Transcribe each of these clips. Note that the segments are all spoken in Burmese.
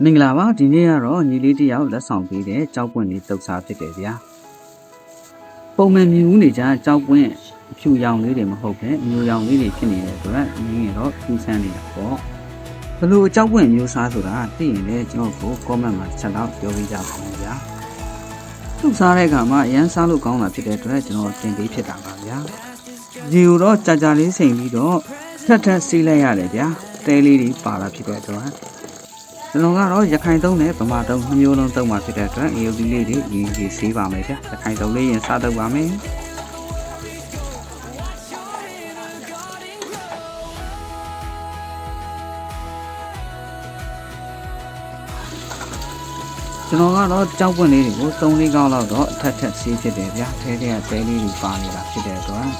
မင်္ဂလာပါဒီနေ့ကတော့ညီလေးတယောက်လက်ဆောင်ပေးတဲ့ကြောက်ပွင့်လေးတုပ်စားဖြစ်တယ်ဗျာပုံမှန်မြူးနေကြကြောက်ပွင့်အဖြူရောင်လေးတွေမဟုတ်ပဲအမျိုးရောင်လေးတွေဖြစ်နေတဲ့အတွက်နင်းရတော့ဖြူဆန်းနေတာပေါ့ဘလို့ကြောက်ပွင့်မျိုးစားဆိုတာသိရင်လည်းကျွန်တော်ကို comment မှာချက်တော့ပြောပေးကြပါဦးဗျာတုပ်စားတဲ့အခါမှာအရန်စားလို့ကောင်းတာဖြစ်တဲ့အတွက်ကျွန်တော်တင်ပေးဖြစ်တာပါဗျာဒီကိုတော့ကြာကြာလေးစိန်ပြီးတော့ထပ်ဆေးလိုက်ရတယ်ဗျာတဲလေးတွေပါလာဖြစ်တဲ့အတွက်ကျွန်တော်ကတော့ရခိုင်တုံးနဲ့ဗမာတုံး2မျိုးလုံးတုံးမှာဖြစ်တဲ့အတွက်အေယုတ်ဒီလေးတွေရင်းကြီးဆေးပါမယ်ဗျာရခိုင်တုံးလေးရင်စတုပ်ပါမယ်ကျွန်တော်ကတော့ကြောက်ပွင့်လေးတွေကို3-4ကောက်လောက်တော့အထက်ဆေးဖြစ်တယ်ဗျာထဲထဲကတဲလေးတွေပါနေတာဖြစ်တဲ့အတွက်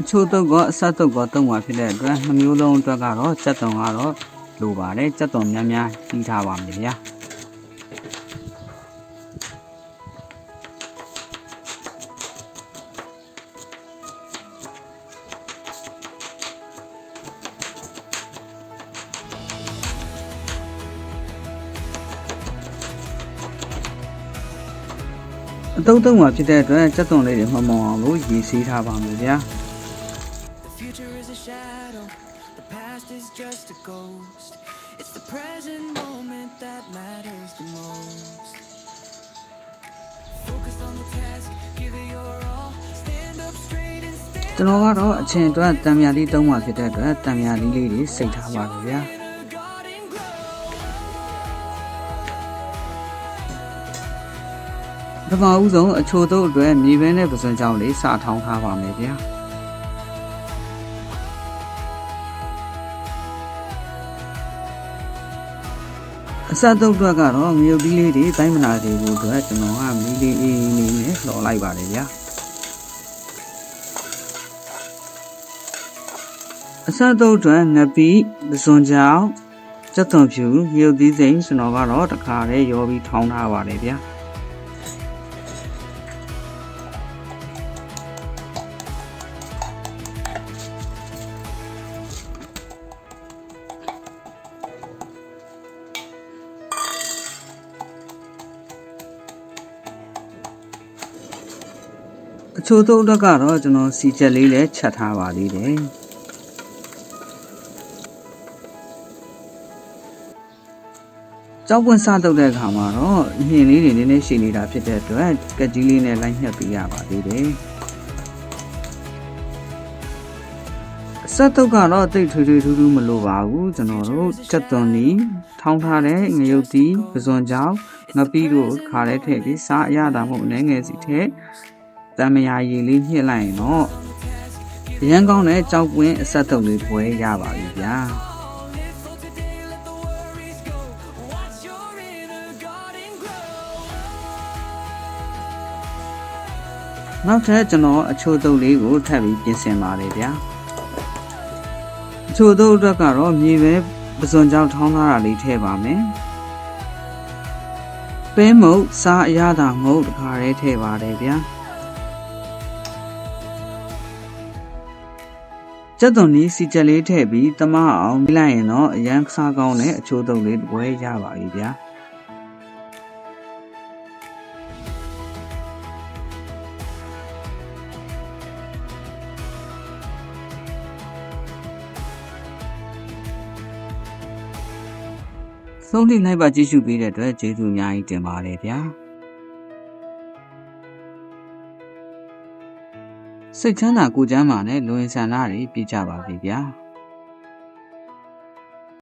အချို့တော့ကအဆက်တော့တုံးမှာဖြစ်တဲ့အတွက်2မျိုးလုံးအတွက်ကတော့စက်တုံကတော့လိုပါတယ်စက်တုံများများကြီးထားပါမယ်ဗျာအတုံးမှာဖြစ်တဲ့အတွက်စက်တုံလေးတွေမမောင်အောင်လို့ရေဆေးထားပါမယ်ဗျာThe past is just a ghost. It's the present moment that matters the most. Focus on the task, give it your all. Stand up straight and stand. ကျွန်တော်ကတော့အချင်းအတွက်တံမြာလေးတုံးမှာဖြစ်တဲ့အတွက်တံမြာလေးလေးတွေစိတ်ထားပါလို့ဗျာပထမဦးဆုံးအချို့တို့အတွက်မြေပဲနဲ့ပစွန်ကြောင်လေးစထောင်းထားပါမယ်ဗျာအစတုပ်အတွက်ကတော့မြုပ်ပြီးလေးတွေတိုင်းမနာသေးဘူးအတွက်ကျွန်တော်ကမီးလေးအေးအေးလေးနဲ့လှော်လိုက်ပါတယ်ဗျာအစတုပ်အတွက်ငပိပစွန်ကြောင်စက်သွန်ဖြူမြုပ်သီးစိမ်ကျွန်တော်ကတော့တစ်ခါတည်းရောပြီးထောင်းထားပါတယ်ဗျာအချို့တို့အတွက်ကတော့ကျွန်တော်စီချက်လေးလည်းချက်ထားပါသေးတယ်ကြောက်ပွင့်စတုပ်တဲ့အခါမှာတော့ညင်လေးတွေနည်းနည်းရှိနေတာဖြစ်တဲ့အတွက်ကက်ကြီးလေးနဲ့လိုက်ညှက်ပေးရပါသေးတယ်စတုပ်ကတော့တိတ်ထွေထူးမလိုပါဘူးကျွန်တော်တို့ချက်သွန်နီထောင်းထားတဲ့ငရုတ်တီပစွန်ကြောင်ငပိတို့ခါရဲထည့်ပြီးစားအရသာမှုအနေငယ်စီထည့်တံမယာရည်လေးညှစ်လိုက်ရင်တော့ရန်ကောင်းတဲ့ကြောက်ပွင့်အဆက်တုပ်လေးပွဲရပါပြီဗျာနောက်ထပ်ကျွန်တော်အချို့တုပ်လေးကိုထပ်ပြီးပြင်ဆင်ပါလေဗျာအချို့တုပ်အတွက်ကတော့မြေပဲပစွန်ကြောင်ထောင်းထားတာလေးထည့်ပါမယ်ပဲမုတ်စားအရသာမုတ်တစ်ခါတည်းထည့်ပါတယ်ဗျာကျက်သွန်နီးစီချက်လေးထည့်ပြီးတမအောင်ပြလိုက်ရင်တော့အရန်စားကောင်းတဲ့အချိုးတုပ်လေးဝဲရပါပြီဗျာဆုံးထိလိုက်ပါကြည့်ရှုပေးတဲ့အတွက်ကျေးဇူးအများကြီးတင်ပါတယ်ဗျာစိတ်ချမ်းသာကိုယ်ချမ်းသာနဲ့လူဝင်ဆန္ဒတွေပြည့်ကြပါပြီဗျာ